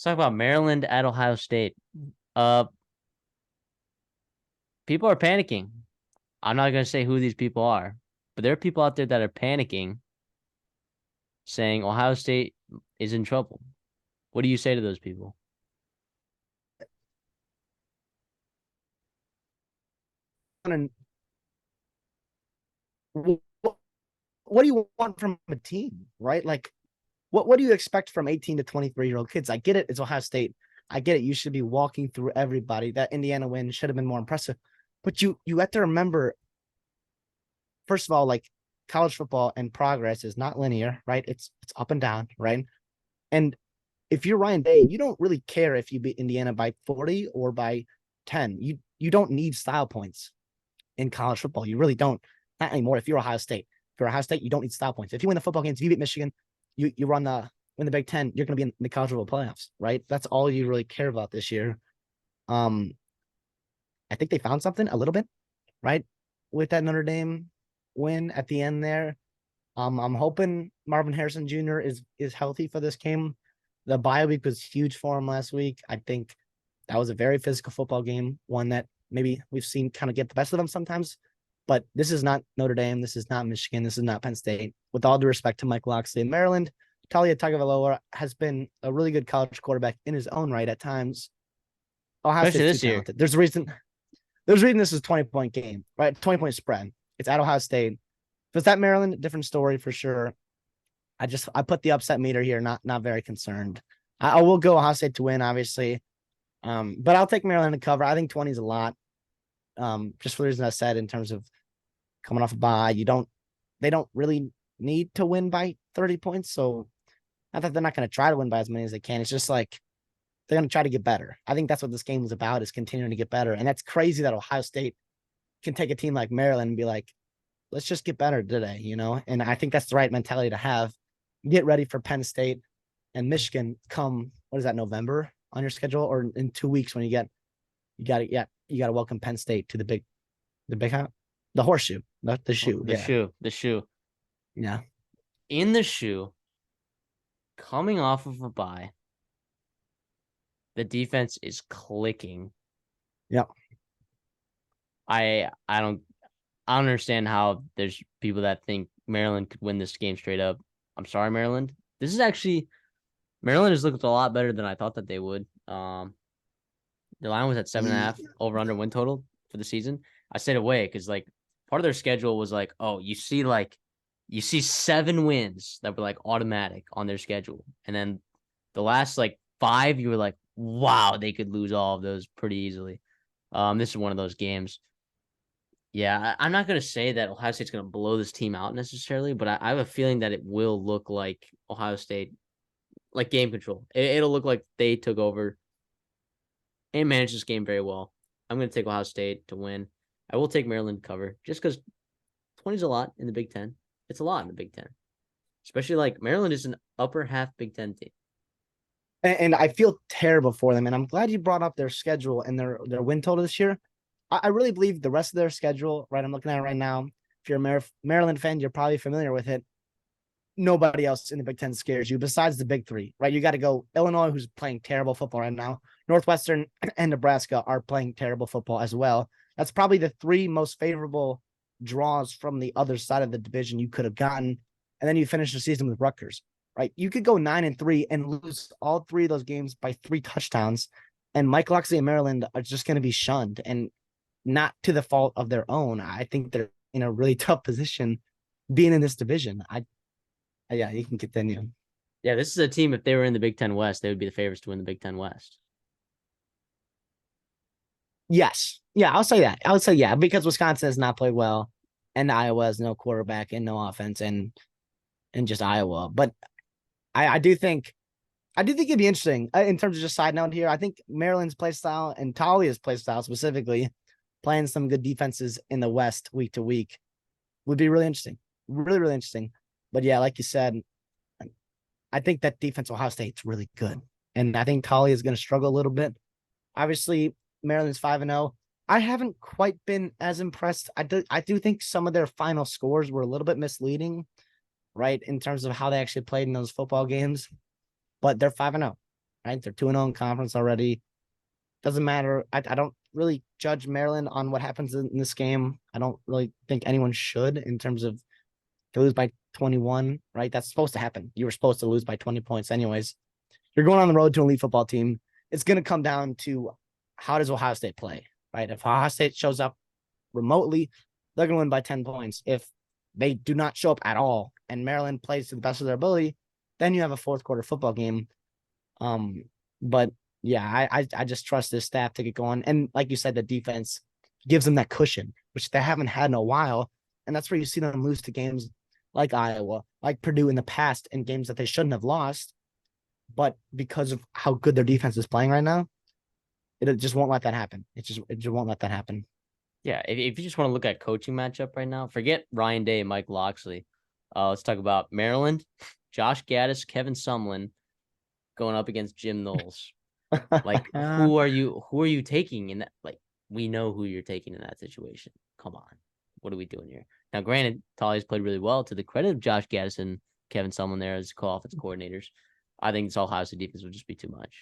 talk about Maryland at Ohio State. Uh, People are panicking. I'm not going to say who these people are, but there are people out there that are panicking, saying Ohio State is in trouble. What do you say to those people? And what do you want from a team, right? Like, what do you expect from 18 to 23-year-old kids? I get it. It's Ohio State. I get it. You should be walking through everybody. That Indiana win should have been more impressive. But you have to remember, first of all, like college football and progress is not linear, right? It's up and down, right? And if you're Ryan Day, you don't really care if you beat Indiana by 40 or by 10. You don't need style points in college football. You really don't. Not anymore. If you're Ohio State. If you're Ohio State, you don't need style points. If you win the football games, if you beat Michigan, you run win the Big Ten, you're going to be in the college football playoffs, right? That's all you really care about this year. I think they found something a little bit, right, with that Notre Dame win at the end there. I'm hoping Marvin Harrison Jr. is healthy for this game. The bye week was huge for him last week. I think that was a very physical football game, one that maybe we've seen kind of get the best of them sometimes. But this is not Notre Dame. This is not Michigan. This is not Penn State. With all due respect to Mike Locksley in Maryland, Talia Tagovailoa has been a really good college quarterback in his own right at times. Ohio Especially State's this too year. talented. There's a reason this is a 20-point game, right? 20-point spread. It's at Ohio State. If it's at Maryland, different story for sure. I put the upset meter here, not very concerned. I will go Ohio State to win, obviously. But I'll take Maryland to cover. I think 20 is a lot. Just for the reason I said in terms of coming off a bye, they don't really need to win by 30 points. So I think they're not going to try to win by as many as they can. It's just like they're going to try to get better. I think that's what this game is about, is continuing to get better. And that's crazy that Ohio State can take a team like Maryland and be like, let's just get better today, you know? And I think that's the right mentality to have. Get ready for Penn State and Michigan come, what is that, November on your schedule, or in 2 weeks when you got to welcome Penn State to the horseshoe, not the shoe. The shoe. Yeah. In the shoe, coming off of a bye, the defense is clicking. Yeah. I don't understand how there's people that think Maryland could win this game straight up. I'm sorry, Maryland. Maryland has looked a lot better than I thought that they would. The line was at 7.5 over under win total for the season. I stayed away because like part of their schedule was like, oh, you see 7 wins that were like automatic on their schedule, and then the last like 5, you were like, wow, they could lose all of those pretty easily. This is one of those games. Yeah, I'm not going to say that Ohio State's going to blow this team out necessarily, but I have a feeling that it will look like Ohio State, like game control. It'll look like they took over and managed this game very well. I'm going to take Ohio State to win. I will take Maryland to cover just because 20 is a lot in the Big Ten. It's a lot in the Big Ten, especially like Maryland is an upper half Big Ten team. And I feel terrible for them. And I'm glad you brought up their schedule and their win total this year. I really believe the rest of their schedule, right? I'm looking at it right now. If you're a Maryland fan, you're probably familiar with it. Nobody else in the Big Ten scares you besides the big 3, right? You got to go Illinois, who's playing terrible football right now. Northwestern and Nebraska are playing terrible football as well. That's probably the 3 most favorable draws from the other side of the division you could have gotten. And then you finish the season with Rutgers, right? You could go 9-3 and lose all 3 of those games by 3 touchdowns. And Mike Locksley and Maryland are just going to be shunned, and not to the fault of their own. I think they're in a really tough position being in this division. Yeah, you can continue. Yeah, this is a team, if they were in the Big Ten West, they would be the favorites to win the Big Ten West. Yes. Yeah, I'll say that. I would say, yeah, because Wisconsin has not played well, and Iowa has no quarterback and no offense, and just Iowa. But I do think it'd be interesting in terms of just side note here. I think Maryland's play style and Talia's play style specifically, playing some good defenses in the West week to week, would be really interesting. Really, really interesting. But yeah, like you said, I think that defense Ohio State's really good. And I think Talia is going to struggle a little bit. Obviously, Maryland's 5-0. I haven't quite been as impressed. I do think some of their final scores were a little bit misleading, right, in terms of how they actually played in those football games. But they're 5-0. right? They're 2-0 in conference already. Doesn't matter. I don't really judge Maryland on what happens in this game. I don't really think anyone should in terms of to lose by 21, right? That's supposed to happen. You were supposed to lose by 20 points anyways. You're going on the road to an elite football team. It's going to come down to how does Ohio State play, right? If Ohio State shows up remotely, they're going to win by 10 points. If they do not show up at all and Maryland plays to the best of their ability, then you have a fourth quarter football game. But yeah, I just trust this staff to get going. And like you said, the defense gives them that cushion, which they haven't had in a while. And that's where you see them lose to games like Iowa, like Purdue in the past, in games that they shouldn't have lost. But because of how good their defense is playing right now, it just won't let that happen. It just won't let that happen. Yeah, if you just want to look at coaching matchup right now, forget Ryan Day and Mike Locksley. Let's talk about Maryland, Josh Gaddis, Kevin Sumlin going up against Jim Knowles. Like, who are you taking in that? Like, we know who you're taking in that situation. Come on. What are we doing here? Now, granted, Talia's played really well to the credit of Josh Gaddis and Kevin Sumlin there as co-offensive coordinators. I think this Ohio State defense would just be too much.